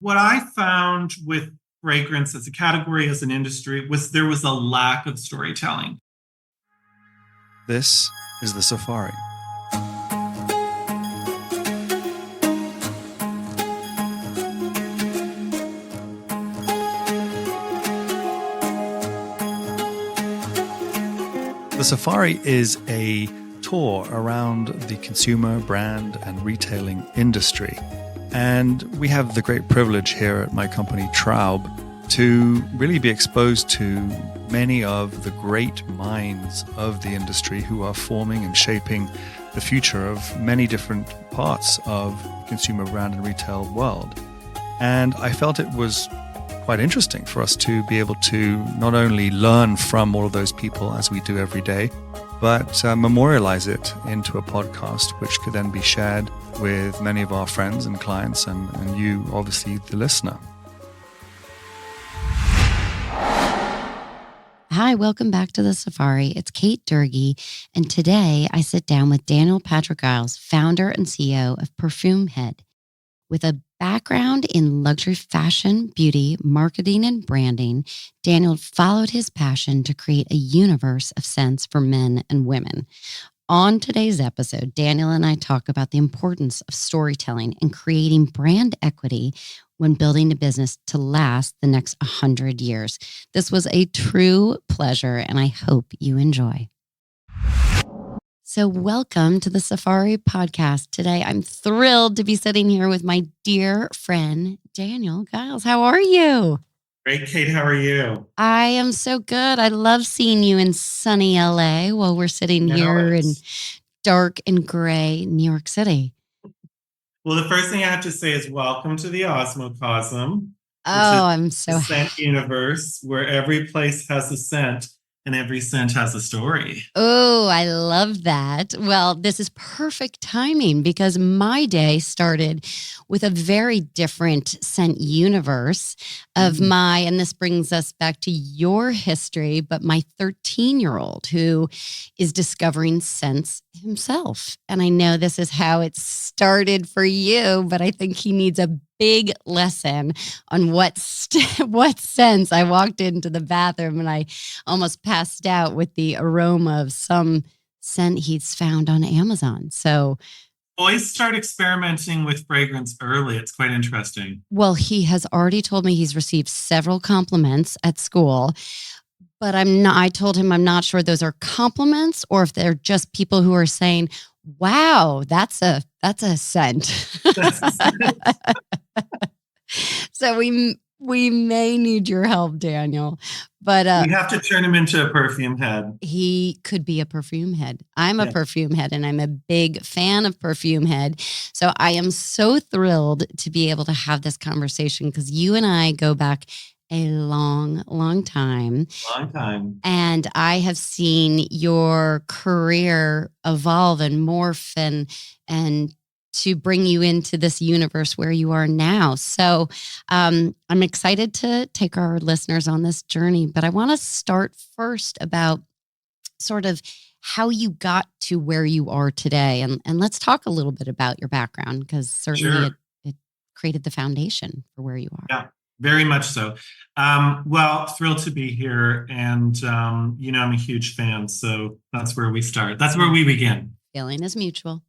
what I found with fragrance as a category, as an industry, was there was a lack of storytelling. This is The Safari. The Safari is a tour around the consumer, brand, and retailing industry. And we have the great privilege here at my company, Traub, to really be exposed to many of the great minds of the industry who are forming and shaping the future of many different parts of the consumer, brand, and retail world. And I felt it was quite interesting for us to be able to not only learn from all of those people as we do every day, but memorialize it into a podcast, which could then be shared with many of our friends and clients and you, obviously, the listener. Hi, welcome back to The Safari. It's Kate Doerge, and today I sit down with Daniel Patrick Giles, founder and CEO of Perfumehead. With a background in luxury fashion, beauty, marketing, and branding, Daniel followed his passion to create a universe of scents for men and women. On today's episode, Daniel and I talk about the importance of storytelling and creating brand equity when building a business to last the next 100 years. This was a true pleasure, and I hope you enjoy. So welcome to the Safari podcast. Today, I'm thrilled to be sitting here with my dear friend, Daniel Giles. How are you? Great, Kate. How are you? I am so good. I love seeing you in sunny LA while we're sitting here in dark and gray New York City. Well, the first thing I have to say is welcome to the Osmocosm. I'm so happy. Scent universe where every place has a scent and every scent has a story. Oh, I love that. Well, this is perfect timing because my day started with a very different scent universe of and this brings us back to your history, but my 13-year-old who is discovering scents himself. And I know this is how it started for you, but I think he needs a big lesson on what scents. I walked into the bathroom and I almost passed out with the aroma of some scent he's found on Amazon. So boys start experimenting with fragrance early. It's quite interesting. Well, he has already told me he's received several compliments at school, but I told him I'm not sure those are compliments or if they're just people who are saying, wow, that's a scent. That's a scent. So we may need your help, Daniel. But we have to turn him into a perfume head. He could be a perfume head. I'm a perfume head, and I'm a big fan of Perfumehead. So I am so thrilled to be able to have this conversation because you and I go back a long, long time. Long time. And I have seen your career evolve and morph and to bring you into this universe where you are now. So I'm excited to take our listeners on this journey, but I want to start first about sort of how you got to where you are today. And let's talk a little bit about your background because certainly it created the foundation for where you are. Yeah. Very much so. Well, thrilled to be here. And, I'm a huge fan. So that's where we start. That's where we begin. Feeling is mutual.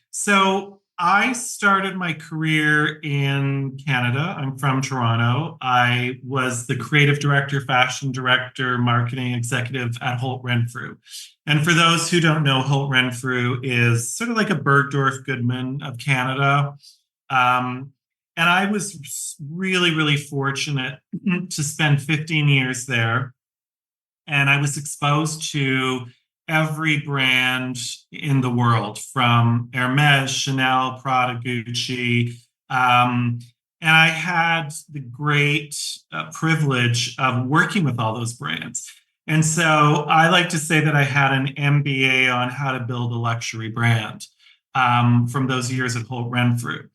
So I started my career in Canada. I'm from Toronto. I was the creative director, fashion director, marketing executive at Holt Renfrew. And for those who don't know, Holt Renfrew is sort of like a Bergdorf Goodman of Canada. And I was really, really fortunate to spend 15 years there. And I was exposed to every brand in the world, from Hermes, Chanel, Prada, Gucci. And I had the great privilege of working with all those brands. And so I like to say that I had an MBA on how to build a luxury brand from those years at Holt Renfrew.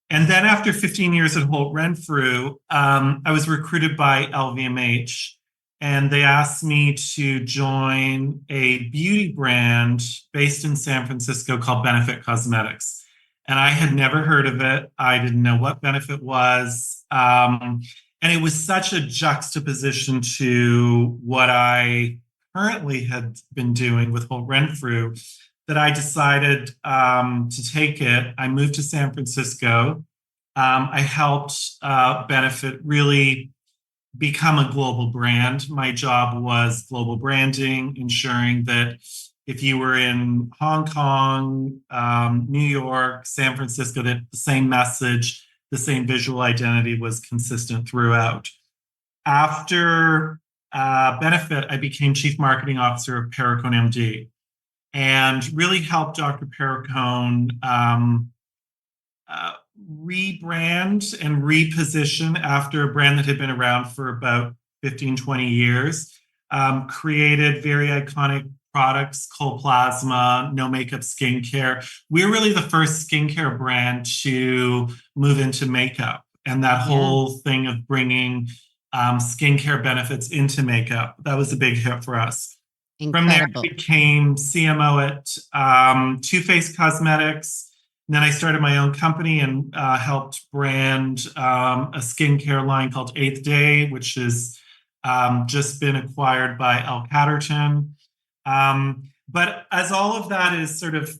And then after 15 years at Holt Renfrew, I was recruited by LVMH. And they asked me to join a beauty brand based in San Francisco called Benefit Cosmetics. and I had never heard of it. I didn't know what benefit was. And it was such a juxtaposition to what I currently had been doing with Holt Renfrew that I decided to take it. I moved to San Francisco. I helped Benefit really become a global brand. My job was global branding, ensuring that if you were in Hong Kong, New York, San Francisco, that the same message, the same visual identity was consistent throughout. After Benefit, I became Chief Marketing Officer of Perricone MD and really helped Dr. Perricone rebrand and reposition after a brand that had been around for about 15, 20 years, created very iconic products, cold plasma, no makeup skincare. We're really the first skincare brand to move into makeup and that whole thing of bringing skincare benefits into makeup. That was a big hit for us. Incredible. From there, I became CMO at Too Faced Cosmetics. And then I started my own company and helped brand a skincare line called Eighth Day, which has just been acquired by L Catterton. But as all of that is sort of,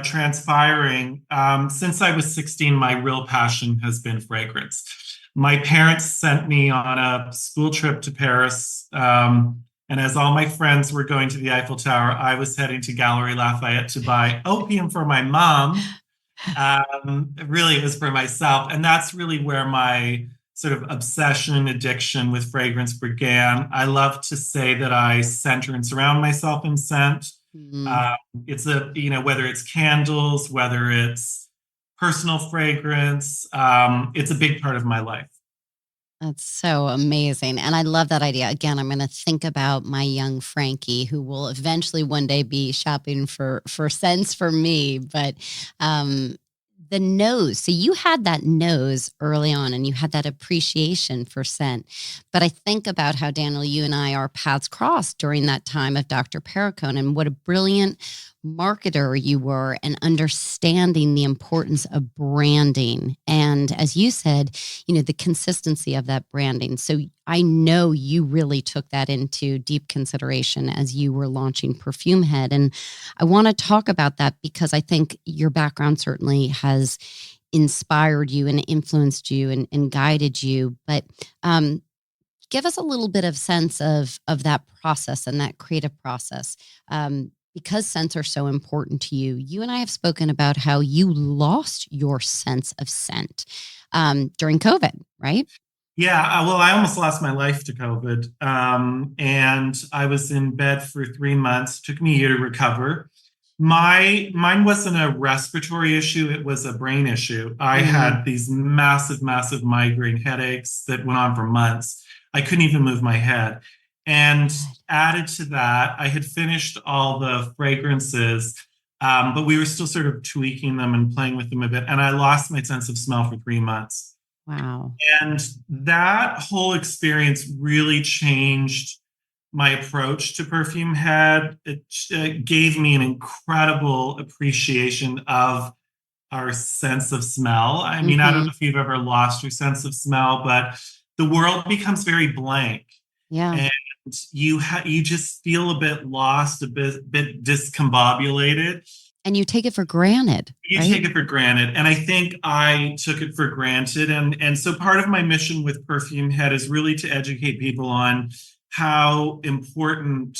transpiring, since I was 16, my real passion has been fragrance. My parents sent me on a school trip to Paris. And as all my friends were going to the Eiffel Tower, I was heading to Galerie Lafayette to buy opium for my mom. Really, it was for myself. And that's really where my sort of obsession and addiction with fragrance began. I love to say that I center and surround myself in scent. It's whether it's candles, whether it's personal fragrance, it's a big part of my life. That's so amazing. And I love that idea. Again, I'm going to think about my young Frankie, who will eventually one day be shopping for scents for me. But the nose. So you had that nose early on and you had that appreciation for scent. But I think about how, Daniel, you and I, our paths crossed during that time of Dr. Perricone, and what a brilliant marketer you were and understanding the importance of branding. And as you said, the consistency of that branding. So I know you really took that into deep consideration as you were launching Perfumehead. And I want to talk about that because I think your background certainly has inspired you and influenced you and guided you. But give us a little bit of sense of that process and that creative process. Because scents are so important to you, you and I have spoken about how you lost your sense of scent during COVID, right? Yeah, well, I almost lost my life to COVID. And I was in bed for 3 months. It took me a year to recover. Mine wasn't a respiratory issue, it was a brain issue. I had these massive, massive migraine headaches that went on for months. I couldn't even move my head. And added to that, I had finished all the fragrances, but we were still sort of tweaking them and playing with them a bit. And I lost my sense of smell for 3 months. Wow. And that whole experience really changed my approach to Perfumehead. It gave me an incredible appreciation of our sense of smell. I mean, I don't know if you've ever lost your sense of smell, but the world becomes very blank. Yeah. And you just feel a bit lost, a bit discombobulated. And you take it for granted. You right? take it for granted. And I think I took it for granted. And so part of my mission with Perfumehead is really to educate people on how important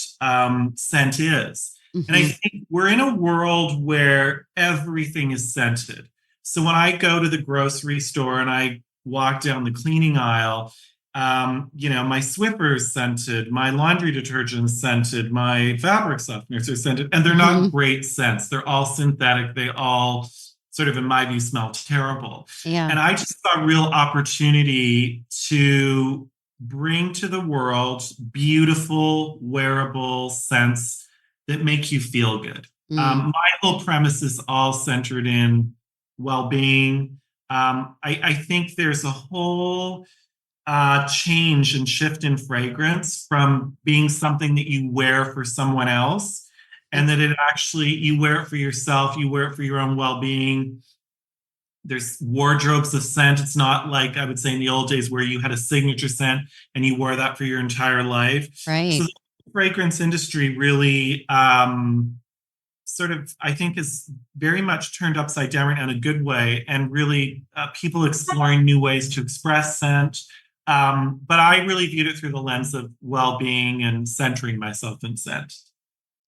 scent is. And I think we're in a world where everything is scented. So when I go to the grocery store and I walk down the cleaning aisle, my Swiffer is scented, my laundry detergent is scented, my fabric softeners are scented, and they're not great scents. They're all synthetic. They all sort of, in my view, smell terrible. Yeah. And I just saw a real opportunity to bring to the world beautiful, wearable scents that make you feel good. My whole premise is all centered in well-being. I think there's a whole change and shift in fragrance from being something that you wear for someone else, and that it actually, you wear it for yourself, you wear it for your own well-being. There's wardrobes of scent. It's not like I would say in the old days where you had a signature scent and you wore that for your entire life. So Right. the fragrance industry really sort of, I think, is very much turned upside down in a good way, and really people exploring new ways to express scent. But I really viewed it through the lens of well-being and centering myself in scent.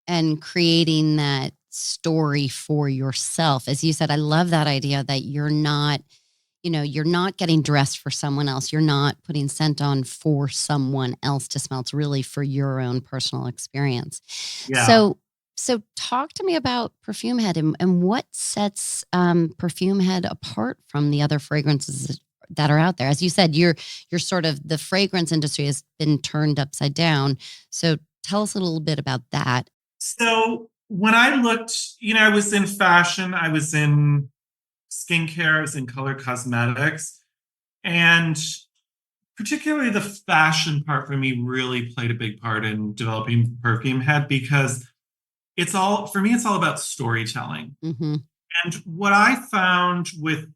And creating that story for yourself. As you said, I love that idea that you're not, you're not getting dressed for someone else. You're not putting scent on for someone else to smell. It's really for your own personal experience. Yeah. So talk to me about Perfume Head and what sets Perfume Head apart from the other fragrances that are out there. As you said, you're sort of, the fragrance industry has been turned upside down. So tell us a little bit about that. So when I looked, I was in fashion, I was in skincare, I was in color cosmetics, and particularly the fashion part for me really played a big part in developing Perfumehead, because it's all, for me, it's all about storytelling. Hmm. And what I found with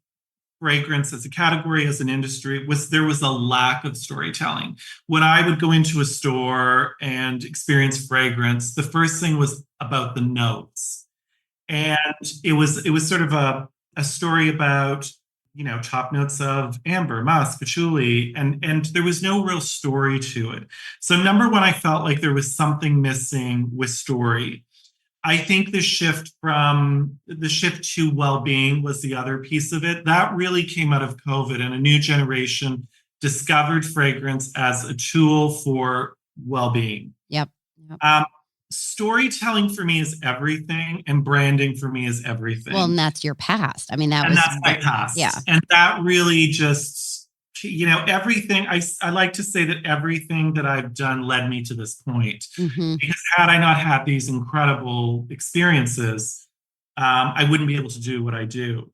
fragrance as a category, as an industry, was there was a lack of storytelling. When I would go into a store and experience fragrance, the first thing was about the notes. And it was sort of a story about, top notes of amber, musk, patchouli, and there was no real story to it. So number one, I felt like there was something missing with story. I think the shift to well-being was the other piece of it. That really came out of COVID, and a new generation discovered fragrance as a tool for well-being. Yep. Yep. Storytelling for me is everything, and branding for me is Well, everything. and that's your past. I mean, that And was that's my what, yeah. past. And that really just, everything, I like to say that everything that I've done led me to this point. Hmm. Because had I not had these incredible experiences, I wouldn't be able to do what I do.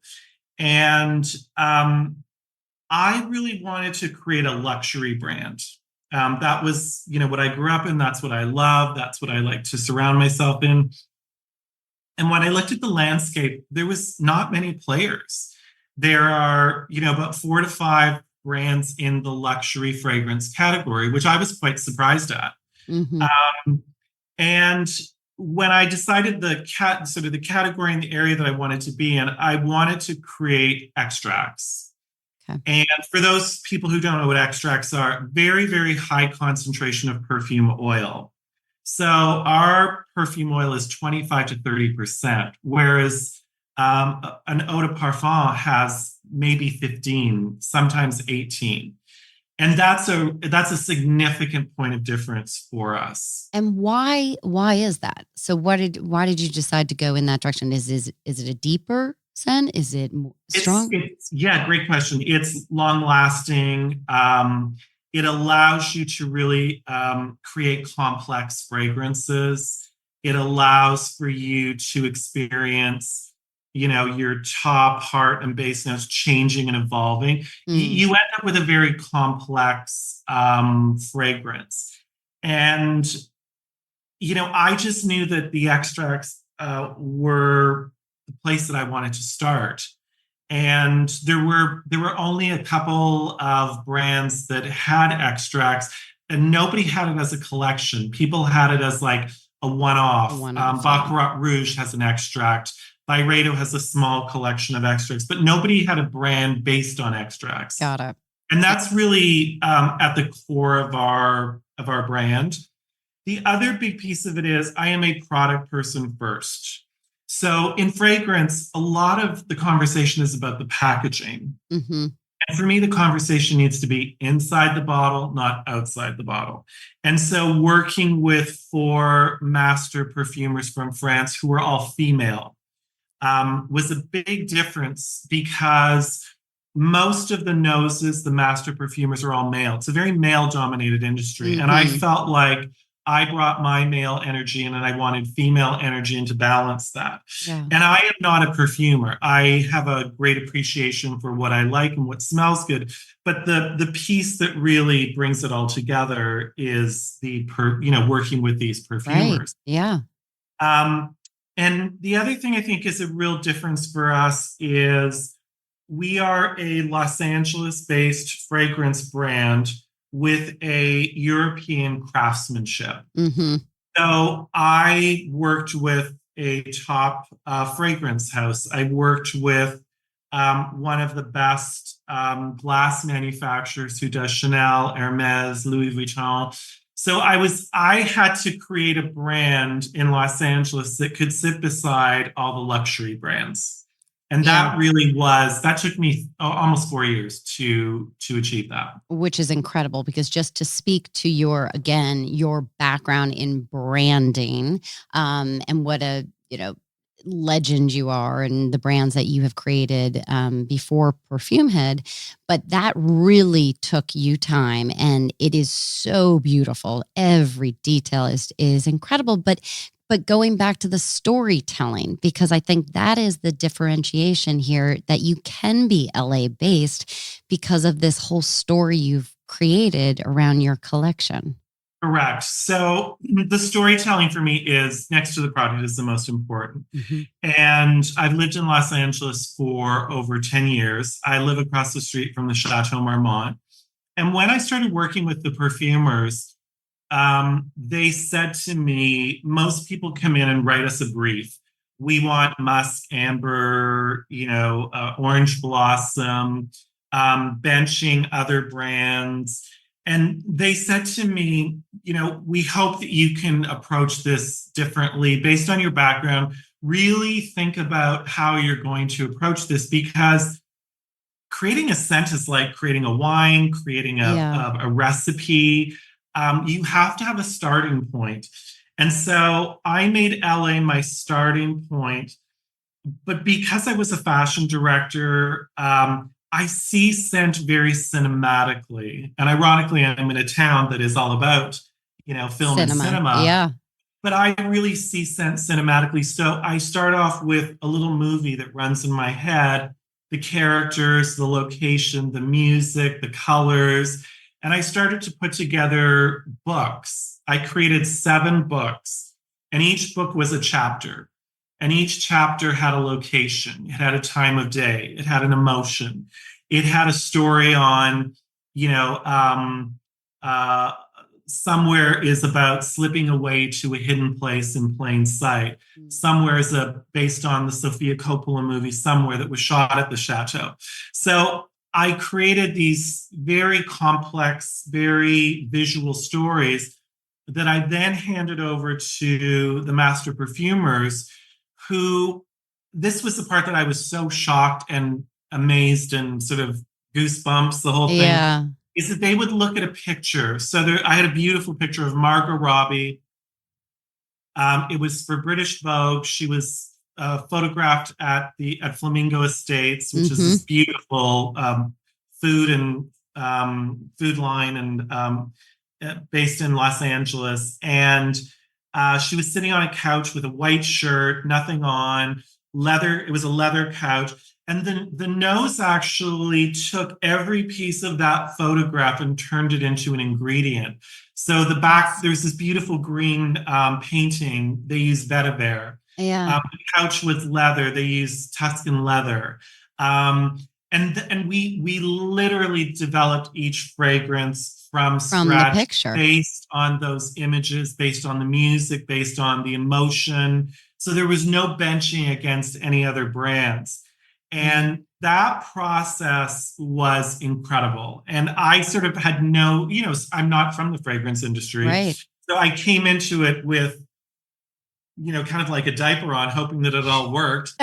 And I really wanted to create a luxury brand. That was, what I grew up in. That's what I love. That's what I like to surround myself in. And when I looked at the landscape, there was not many players. There are, about 4 to 5 brands in the luxury fragrance category, which I was quite surprised at. Hmm. Um, and when I decided sort of the category and the area that I wanted to be in, I wanted to create extracts. Okay. And for those people who don't know what extracts are, very, very high concentration of perfume oil. So our perfume oil is 25 to 30%, whereas an eau de parfum has maybe 15, sometimes 18. And that's a significant point of difference for us. And why is that? So why did you decide to go in that direction? Is it a deeper scent? Is it strong? Yeah, great question. It's long lasting. It allows you to really create complex fragrances. It allows for you to experience, your top, heart, and base notes changing and evolving. Mm. You end up with a very complex fragrance. And, I just knew that the extracts were the place that I wanted to start. And there were only a couple of brands that had extracts, and nobody had it as a collection. People had it as like a one-off. One-off, yeah. Baccarat Rouge has an extract. Byredo has a small collection of extracts, but nobody had a brand based on extracts. Got it. And that's really at the core of our brand. The other big piece of it is I am a product person first. So in fragrance, a lot of the conversation is about the packaging. Hmm. And for me, the conversation needs to be inside the bottle, not outside the bottle. And so working with 4 master perfumers from France who were all female was a big difference, because most of the noses, the master perfumers, are all male. It's a very male dominated industry. And I Hmm. felt like I brought my male energy in, and I wanted female energy in to balance that. Yeah. And I am not a perfumer. I have a great appreciation for what I like and what smells good. But the piece that really brings it all together is working with these Right. perfumers. Yeah. Um, and the other thing I think is a real difference for us is we are a Los Angeles-based fragrance brand with a European craftsmanship. Mm-hmm. So I worked with a top fragrance house. I worked with one of the best glass manufacturers who does Chanel, Hermes, Louis Vuitton. So I had to create a brand in Los Angeles that could sit beside all the luxury brands. And Yeah. that took me almost 4 years to achieve that. Which is incredible, because just to speak to your background in branding, and what a, legend you are, and the brands that you have created, before Perfumehead, but that really took you time, and it is so beautiful. Every detail is incredible, but going back to the storytelling, because I think that is the differentiation here, that you can be LA based because of this whole story you've created around your collection. Correct. So the storytelling for me is, next to the product, is the most important. Mm-hmm. And I've lived in Los Angeles for over 10 years. I live across the street from the Chateau Marmont. And when I started working with the perfumers, they said to me, most people come in and write us a brief. We want musk, amber, orange blossom, benching other brands. And they said to me, we hope that you can approach this differently based on your background. Really think about how you're going to approach this, because creating a scent is like creating a wine, creating a recipe. You have to have a starting point. And so I made LA my starting point. But because I was a fashion director, I see scent very cinematically. And ironically, I'm in a town that is all about, film and cinema. Yeah. But I really see scent cinematically. So I start off with a little movie that runs in my head, the characters, the location, the music, the colors. And I started to put together books. I created 7 books, and each book was a chapter. And each chapter had a location. It had a time of day. It had an emotion. It had a story on, somewhere is about slipping away to a hidden place in plain sight. Somewhere is based on the Sofia Coppola movie, Somewhere, that was shot at the chateau. So I created these very complex, very visual stories that I then handed over to the master perfumers, who, this was the part that I was so shocked and amazed and sort of goosebumps, the whole thing. Yeah. Is that they would look at a picture. So I had a beautiful picture of Margot Robbie. It was for British Vogue. She was photographed at Flamingo Estates, which is this beautiful food line and based in Los Angeles. And she was sitting on a couch with a white shirt, nothing on, leather. It was a leather couch. And then the nose actually took every piece of that photograph and turned it into an ingredient. So the back, there's this beautiful green painting. They use vetiver. Yeah. The couch was leather. They use Tuscan leather. And we literally developed each fragrance from scratch, the picture, based on those images, based on the music, based on the emotion. So there was no benching against any other brands. And that process was incredible. And I sort of had I'm not from the fragrance industry. Right. So I came into it with, kind of like a diaper on, hoping that it all worked.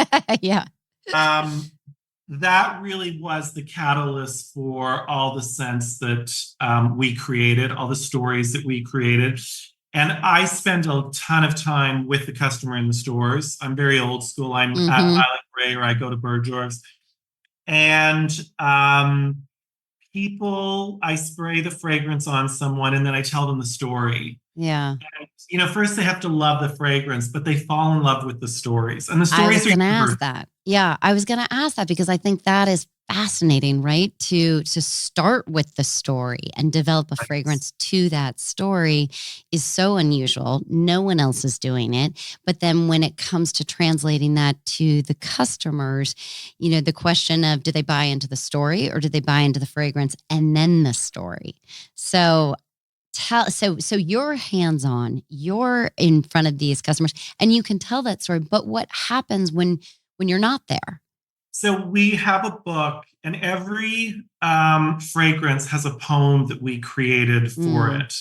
Yeah. That really was the catalyst for all the scents that we created, all the stories that we created. And I spend a ton of time with the customer in the stores. I'm very old school. I'm at Island Ray, or I go to Bergdorf's. And I spray the fragrance on someone, and then I tell them the story. Yeah. And, first they have to love the fragrance, but they fall in love with the stories. And the stories I was going to ask that. Yeah, I was going to ask that because I think that is fascinating, right? To start with the story and develop a fragrance to that story is so unusual. No one else is doing it. But then when it comes to translating that to the customers, the question of do they buy into the story or do they buy into the fragrance and then the story? So so you're hands-on, you're in front of these customers and you can tell that story, but what happens when you're not there? So we have a book, and every fragrance has a poem that we created for Mm, it.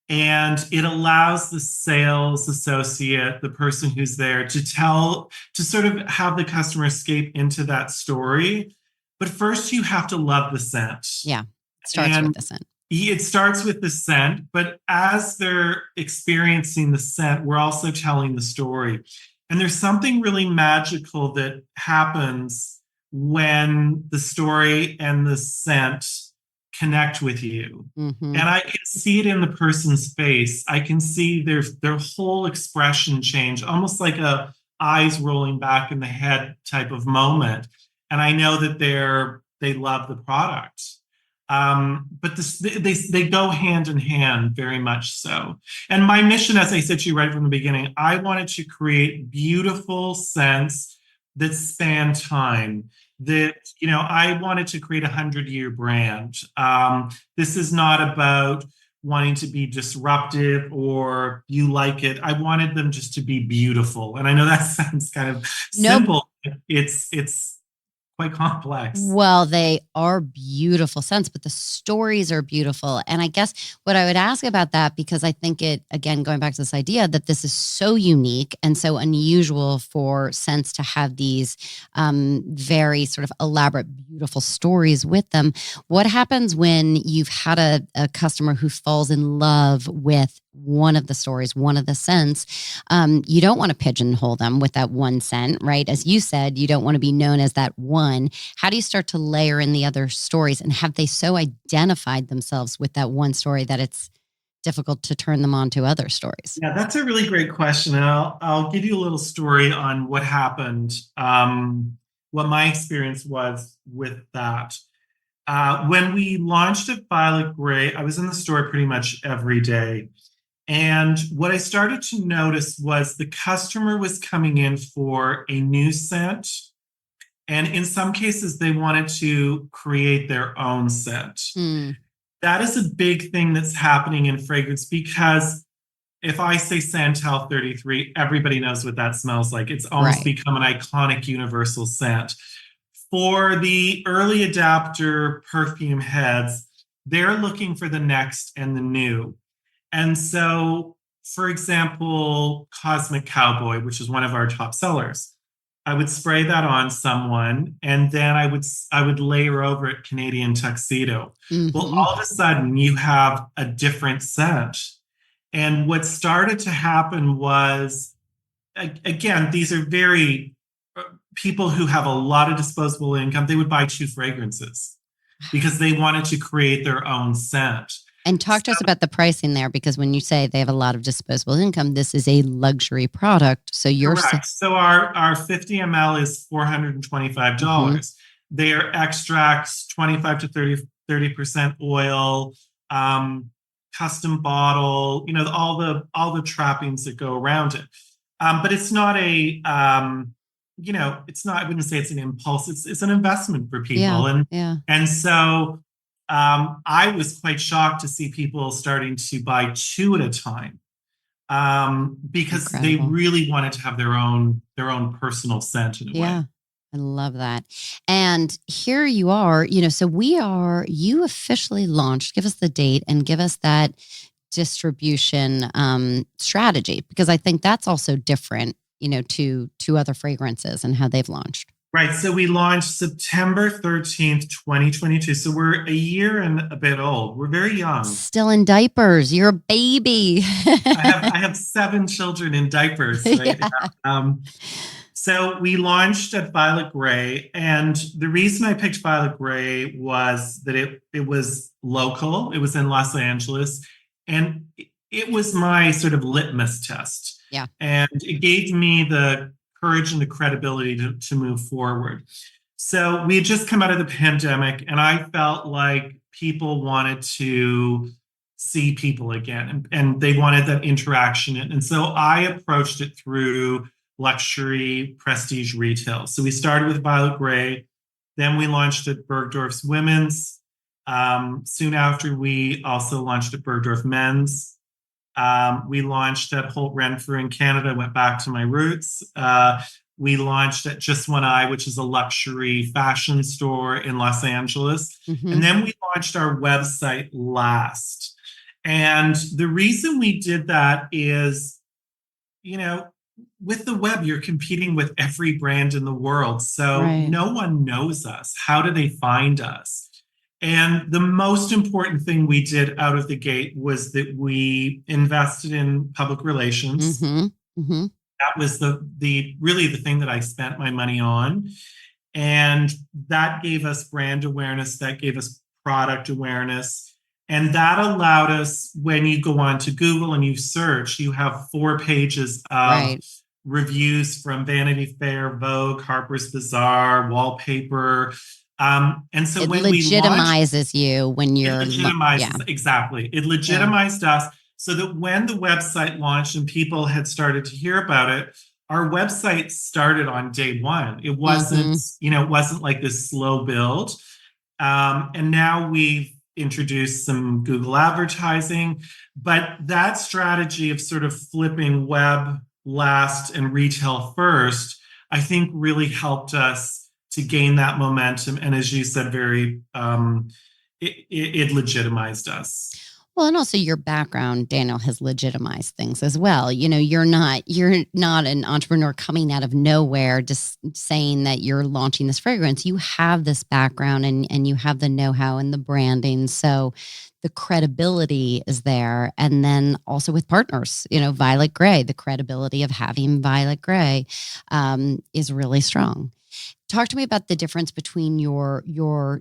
And it allows the sales associate, the person who's there, to sort of have the customer escape into that story. But first, you have to love the scent. yeah, starts with And the scent. it starts with the scent, but as they're experiencing the scent, we're also telling the story. And there's something really magical that happens when the story and the scent connect with you. Hmm. And I can see it in the person's face. I can see their whole expression change, almost like a eyes rolling back in the head type of moment. And I know that they love the product. But they go hand in hand very much so. And my mission, as I said to you right from the beginning, I wanted to create beautiful scents that span time. That I wanted to create 100-year brand. This is not about wanting to be disruptive or you like it. I wanted them just to be beautiful. And I know that sounds kind of Nope. simple. It's quite complex. Well, they are beautiful scents, but the stories are beautiful. And I guess what I would ask about that, because I think it, again, going back to this idea that this is so unique and so unusual for scents to have these very sort of elaborate, beautiful stories with them. What happens when you've had a customer who falls in love with one of the stories, one of the scents? You don't want to pigeonhole them with that one scent, right? As you said, you don't want to be known as that one. How do you start to layer in the other stories, and have they so identified themselves with that one story that it's difficult to turn them on to other stories? Yeah, that's a really great question. And I'll give you a little story on what happened, what my experience was with that. When we launched at Violet Grey, I was in the store pretty much every day. And what I started to notice was the customer was coming in for a new scent. And in some cases, they wanted to create their own scent. Hmm. That is a big thing that's happening in fragrance because if I say Santal 33, everybody knows what that smells like. It's almost Right. become an iconic universal scent. For the early adapter perfume heads, they're looking for the next and the new. And so, for example, Cosmic Cowboy, which is one of our top sellers, I would spray that on someone, and then I would layer over it Canadian Tuxedo. Well, Hmm. all of a sudden, you have a different scent. And what started to happen was, again, these are very people who have a lot of disposable income. They would buy 2 fragrances because they wanted to create their own scent. And talk to us about the pricing there, because when you say they have a lot of disposable income, this is a luxury product. So you're saying, Correct. So our 50 ml is $425. mhm, Their extracts, 25 to 30% oil, custom bottle, all the trappings that go around it. But it's not it's not, I wouldn't say it's an impulse. It's an investment for yeah, people. And yeah, and so I was quite shocked to see people starting to buy 2 at a time, because they incredible. really wanted to have their own personal scent in a way. Yeah. I love that. And here you are, so you officially launched. Give us the date and give us that distribution strategy, because I think that's also different, to other fragrances and how they've launched. Right. So we launched September 13th, 2022. So we're a year and a bit old. We're very young. Still in diapers. You're a baby. I have 7 children in diapers, right? Yeah. Um, so we launched at Violet Grey, and the reason I picked Violet Grey was that it was local. It was in Los Angeles, and it was my sort of litmus test. Yeah. And it gave me the courage and the credibility to move forward. So we had just come out of the pandemic, and I felt like people wanted to see people again, and they wanted that interaction. And so I approached it through luxury prestige retail. So we started with Violet Grey, then we launched at Bergdorf's Women's. Soon after, we also launched at Bergdorf Men's. We launched at Holt Renfrew in Canada, went back to my roots. We launched at Just One Eye, which is a luxury fashion store in Los Angeles. Mm-hmm. And then we launched our website last. And the reason we did that is, with the web, you're competing with every brand in the world. So no one knows us. How do they find us? And the most important thing we did out of the gate was that we invested in public relations. Mm-hmm. Mm-hmm. That was really the thing that I spent my money on. And that gave us brand awareness, that gave us product awareness. And that allowed us, when you go on to Google and you search, you have 4 pages of reviews from Vanity Fair, Vogue, Harper's Bazaar, Wallpaper. And so it when legitimizes you when you're exactly. It legitimized us, so that when the website launched and people had started to hear about it, our website started on day one. It wasn't, it wasn't like this slow build. And now we've introduced some Google advertising, but that strategy of sort of flipping web last and retail first, I think really helped us to gain that momentum. And as you said, it legitimized us. Well, and also your background, Daniel, has legitimized things as well. You're not an entrepreneur coming out of nowhere just saying that you're launching this fragrance. You have this background and you have the know-how and the branding. So the credibility is there. And then also with partners, Violet Grey, the credibility of having Violet Grey is really strong. Talk to me about the difference between you're a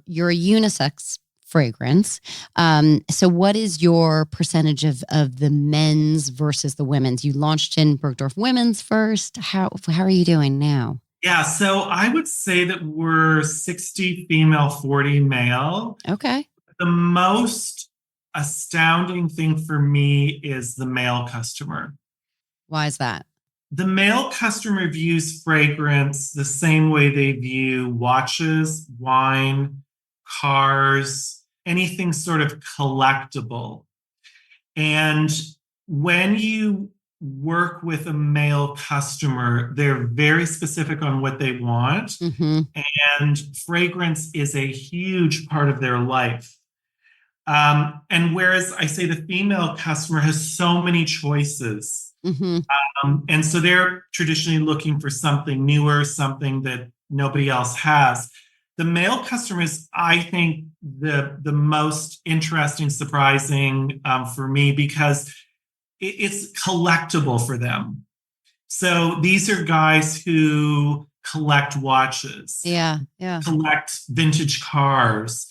unisex fragrance. So what is your percentage of the men's versus the women's? You launched in Bergdorf Women's first. How are you doing now? Yeah, so I would say that we're 60 female, 40 male. Okay. The most astounding thing for me is the male customer. Why is that? The male customer views fragrance the same way they view watches, wine, cars, anything sort of collectible. And when you work with a male customer, they're very specific on what they want. Mm-hmm. And fragrance is a huge part of their life. And whereas I say the female customer has so many choices. Mm-hmm. And so they're traditionally looking for something newer, something that nobody else has. The male customer is, I think, the most interesting, surprising for me, because it's collectible for them. So these are guys who collect watches, collect vintage cars,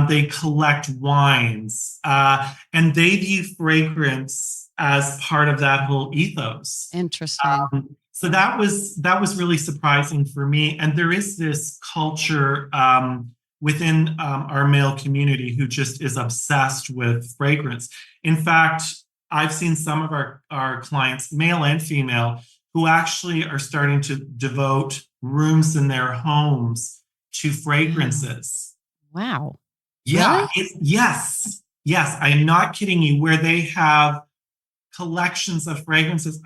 they collect wines, and they view fragrance as part of that whole ethos. Interesting. So that was really surprising for me. And there is this culture within our male community who just is obsessed with fragrance. In fact, I've seen some of our clients, male and female, who actually are starting to devote rooms in their homes to fragrances. Wow. Yeah. Really? Yes. I am not kidding you, where they have collections of fragrances.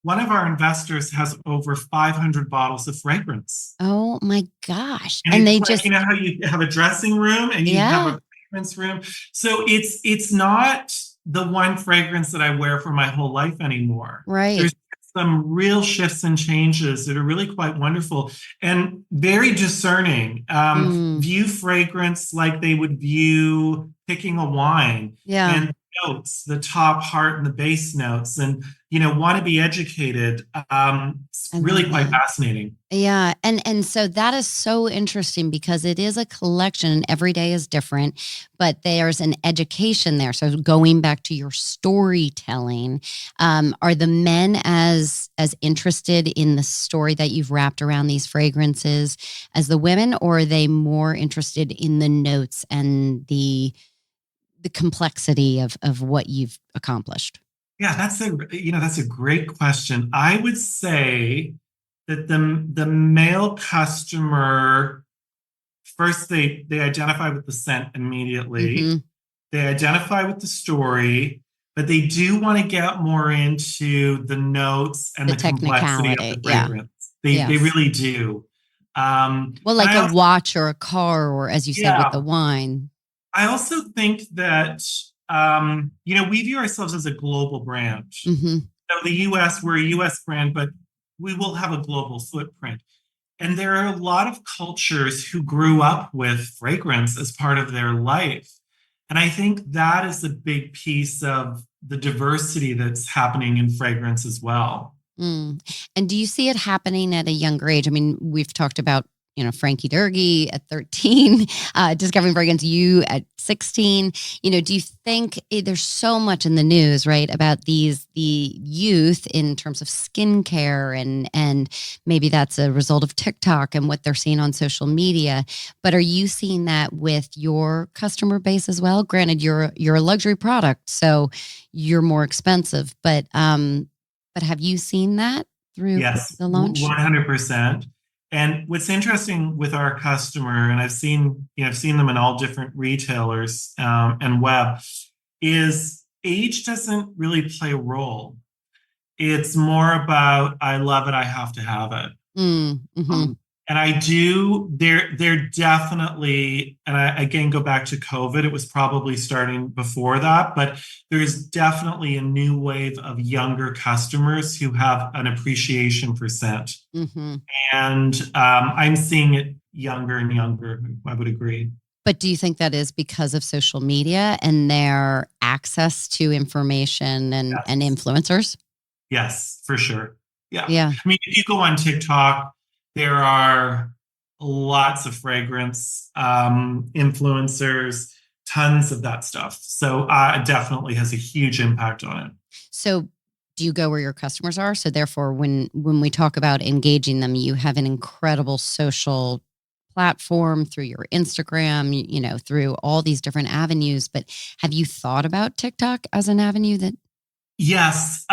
One of our investors has over 500 bottles of fragrance. Oh my gosh. And they just, how you have a dressing room and you have a fragrance room. So it's not the one fragrance that I wear for my whole life anymore. Right. There's some real shifts and changes that are really quite wonderful and very discerning. View fragrance like they would view picking a wine. Yeah. notes, the top, heart, and the base notes, and want to be educated. It's I really love quite that. fascinating. Yeah, and so that is so interesting because it is a collection and every day is different, but there's an education there. So going back to your storytelling, are the men as interested in the story that you've wrapped around these fragrances as the women, or are they more interested in the notes and the complexity of what you've accomplished? Yeah, that's a great question. I would say that the male customer first they identify with the scent immediately. Mm-hmm. They identify with the story, but they do want to get more into the notes and The the complexity of technicality. the Yeah. fragrance. They Yes. really do. Well, And like a watch or a car, or as you said with the yeah, wine. I also think that we view ourselves as a global brand. Mm-hmm. So the U.S., we're a U.S. brand, but we will have a global footprint. And there are a lot of cultures who grew up with fragrance as part of their life. And I think that is a big piece of the diversity that's happening in fragrance as well. Mm. And do you see it happening at a younger age? I mean, we've talked about, Frankie Durgy at 13, discovering fragrance, you at 16. Do you think there's so much in the news, right, about the youth in terms of skincare and maybe that's a result of TikTok and what they're seeing on social media. But are you seeing that with your customer base as well? Granted, you're a luxury product, so you're more expensive, but have you seen that through Yes, the launch? 100%. And what's interesting with our customer, and I've seen them in all different retailers and web, is age doesn't really play a role. It's more about I love it, I have to have it. Mm-hmm. And I do, they're definitely, and I again go back to COVID, it was probably starting before that, but there's definitely a new wave of younger customers who have an appreciation for scent. Mm-hmm. And I'm seeing it younger and younger, I would agree. But do you think that is because of social media and their access to information and Yes. influencers? Yes, for sure. Yeah. Yeah. I mean, if you go on TikTok, there are lots of fragrance influencers, tons of that stuff. So it definitely has a huge impact on it. So do you go where your customers are? So therefore, when we talk about engaging them, you have an incredible social platform through your Instagram, through all these different avenues. But have you thought about TikTok as an avenue that? Yes.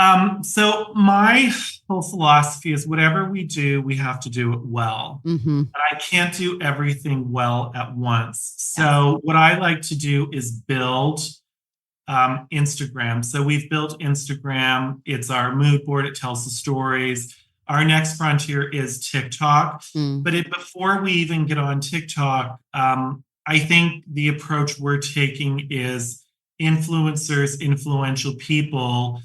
So my whole philosophy is whatever we do, we have to do it well. Mm-hmm. And I can't do everything well at once. Yes. So what I like to do is build Instagram. So we've built Instagram. It's our mood board. It tells the stories. Our next frontier is TikTok. Mm. But before we even get on TikTok, I think the approach we're taking is influencers, influential people,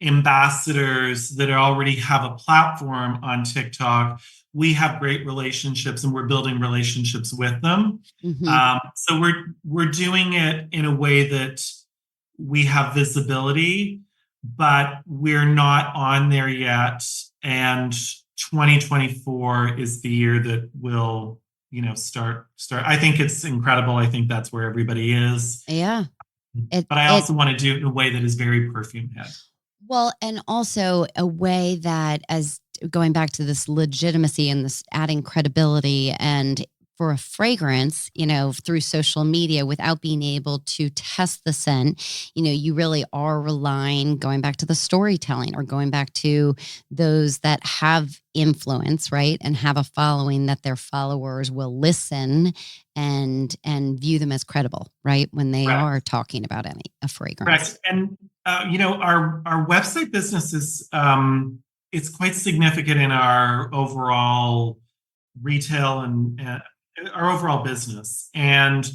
ambassadors that already have a platform on TikTok. We have great relationships and we're building relationships with them. Mm-hmm. So we're doing it in a way that we have visibility, but we're not on there yet. And 2024 is the year that will, start. I think it's incredible. I think that's where everybody is. Yeah. But I It also want to do it in a way that is very Perfumehead. Well, and also a way that, as going back to this legitimacy and this adding credibility and for a fragrance, through social media without being able to test the scent, you really are relying, going back to the storytelling or going back to those that have influence, right? And have a following that their followers will listen and view them as credible, right? When they Correct. are talking about a fragrance. Correct. And our website business is it's quite significant in our overall retail and our overall business. And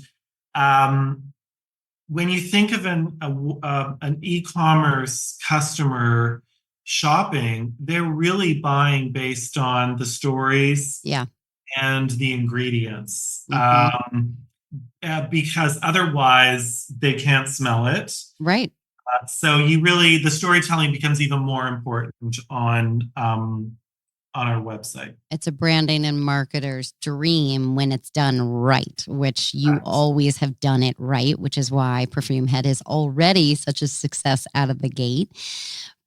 when you think of an e-commerce customer shopping, they're really buying based on the stories Yeah. and the ingredients. Mm-hmm. because otherwise they can't smell it. Right. So the storytelling becomes even more important on our website. It's a branding and marketer's dream when it's done right, which you always have done it right, which is why Perfumehead is already such a success out of the gate.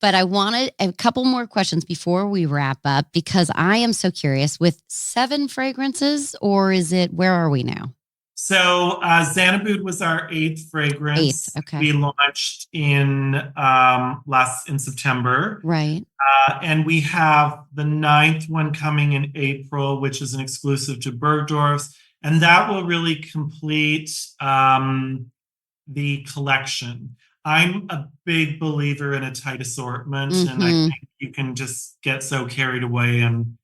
But I wanted a couple more questions before we wrap up, because I am so curious with 7 fragrances, or where are we now? So Xanadu was our 8th fragrance. 8th, okay. We launched in September. Right. And we have the 9th one coming in April, which is an exclusive to Bergdorf's. And that will really complete the collection. I'm a big believer in a tight assortment, and I think you can just get so carried away in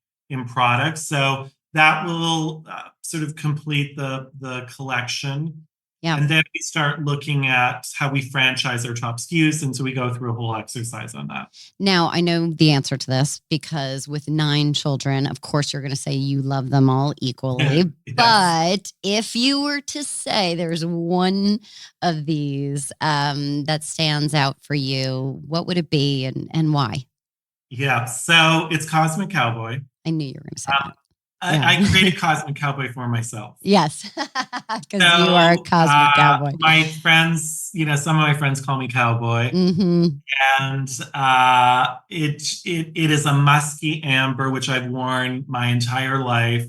products. So that will sort of complete the collection. Yeah. And then we start looking at how we franchise our top SKUs. And so we go through a whole exercise on that. Now, I know the answer to this, because with 9 children, of course, you're going to say you love them all equally. Yes. But if you were to say there's one of these that stands out for you, what would it be and why? Yeah. So it's Cosmic Cowboy. I knew you were going to say that. I created Cosmic Cowboy for myself. Yes, because you are a Cosmic Cowboy. My friends, some of my friends call me Cowboy. And it is a musky amber, which I've worn my entire life.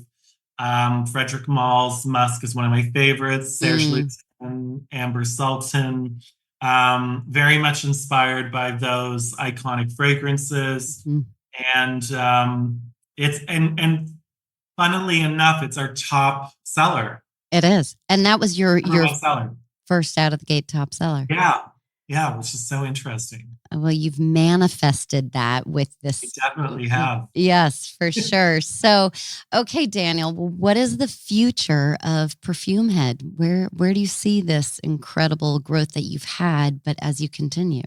Frederic Mall's musk is one of my favorites. Serge Lutens, Amber Sultan. Very much inspired by those iconic fragrances. And funnily enough, it's our top seller. It is. And that was your seller. First out of the gate top seller. Yeah, which is so interesting. Well, you've manifested that with this. We definitely have. Yes, for sure. So, okay, Daniel, what is the future of Perfumehead? Where do you see this incredible growth that you've had, but as you continue?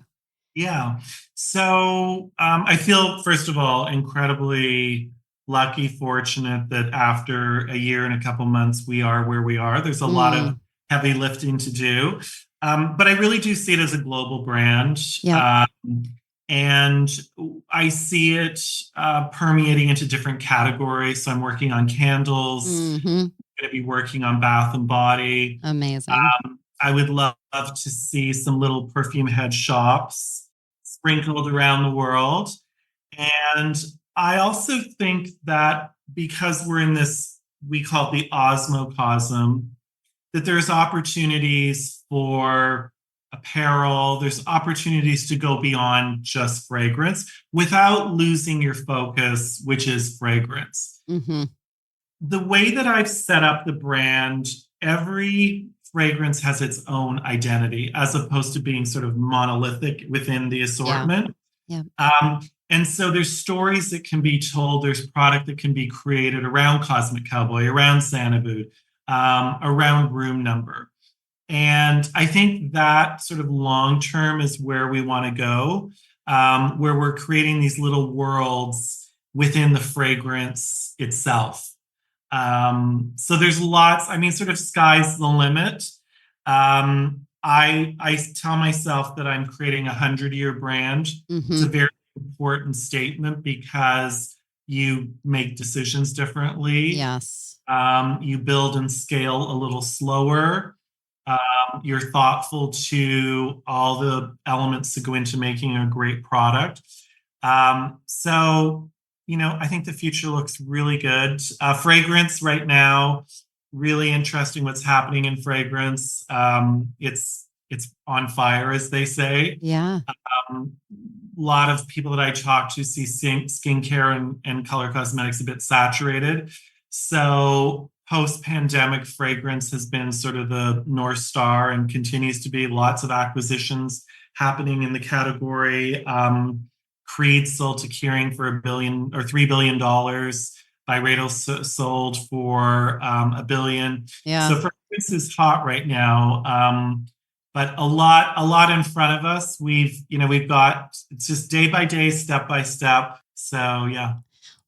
Yeah. So I feel, first of all, incredibly lucky, fortunate that after a year and a couple months, we are where we are. There's a lot of heavy lifting to do. But I really do see it as a global brand. And I see it permeating into different categories. So I'm working on candles. I'm going to be working on bath and body. Amazing. I would love to see some little Perfumehead shops sprinkled around the world. And I also think that because we're in this, we call it the Osmocosm, that there's opportunities for apparel, there's opportunities to go beyond just fragrance without losing your focus, which is fragrance. The way that I've set up the brand, every fragrance has its own identity, as opposed to being sort of monolithic within the assortment. And so there's stories that can be told, there's product that can be created around Cosmic Cowboy, around Xanadu, around Room Number. And I think that sort of long term is where we want to go, where we're creating these little worlds within the fragrance itself. So there's lots, sort of sky's the limit. I tell myself that I'm creating a 100-year brand. It's a very important statement because you make decisions differently. Yes. You build and scale a little slower. You're thoughtful to all the elements that go into making a great product. So, I think the future looks really good. Fragrance right now, really interesting what's happening in fragrance. It's on fire, as they say. Yeah. A lot of people that I talk to see skincare and color cosmetics a bit saturated. So post-pandemic, fragrance has been sort of the North Star and continues to be. Lots of acquisitions happening in the category. Creed sold to Kering for $3 billion. Byredo sold for $1 billion. Yeah. So fragrance is hot right now. But a lot in front of us. We've got, it's just day by day, step by step. So yeah.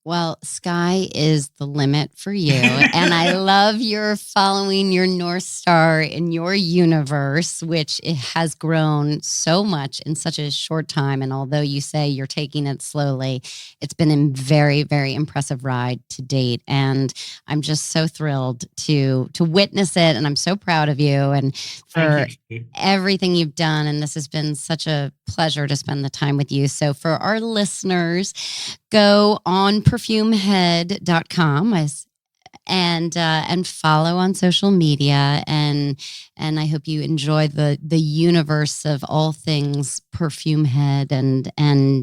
Well, sky is the limit for you. And I love your following your North Star in your universe, which it has grown so much in such a short time. And although you say you're taking it slowly, it's been a very, very impressive ride to date. And I'm just so thrilled to witness it. And I'm so proud of you and for Thank you. everything you've done. And this has been such a pleasure to spend the time with you. So for our listeners, go on perfumehead.com and follow on social media and I hope you enjoy the universe of all things Perfume Head and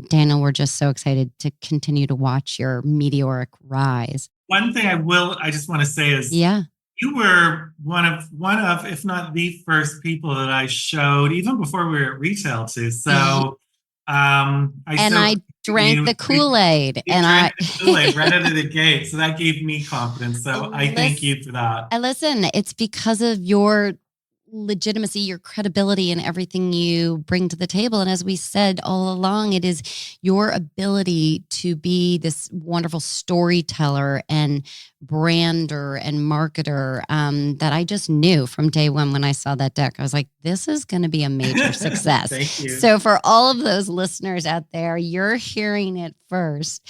Daniel, we're just so excited to continue to watch your meteoric rise. One thing I just want to say is Yeah. you were one of, if not the first people that I showed, even before we were at retail too. So I drank the Kool-Aid you and drank the Kool-Aid right out of the gate. So that gave me confidence. So I thank you for that. Listen, it's because of your legitimacy, your credibility, and everything you bring to the table. And as we said all along, it is your ability to be this wonderful storyteller and brander and marketer that I just knew from day one when I saw that deck. I was like, this is going to be a major success. Thank you. So for all of those listeners out there, you're hearing it first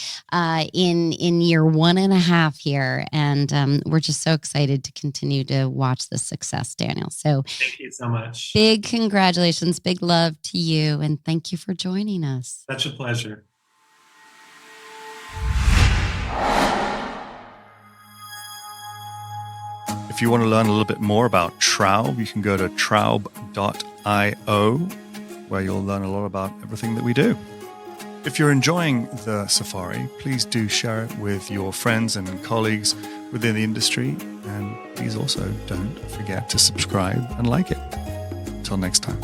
in year 1.5 here. And we're just so excited to continue to watch this success, Daniel. So thank you so much. Big congratulations, big love to you. And thank you for joining us. Such a pleasure. If you want to learn a little bit more about Traub, you can go to traub.io, where you'll learn a lot about everything that we do. If you're enjoying the safari, please do share it with your friends and colleagues within the industry. And please also don't forget to subscribe and like it. Until next time.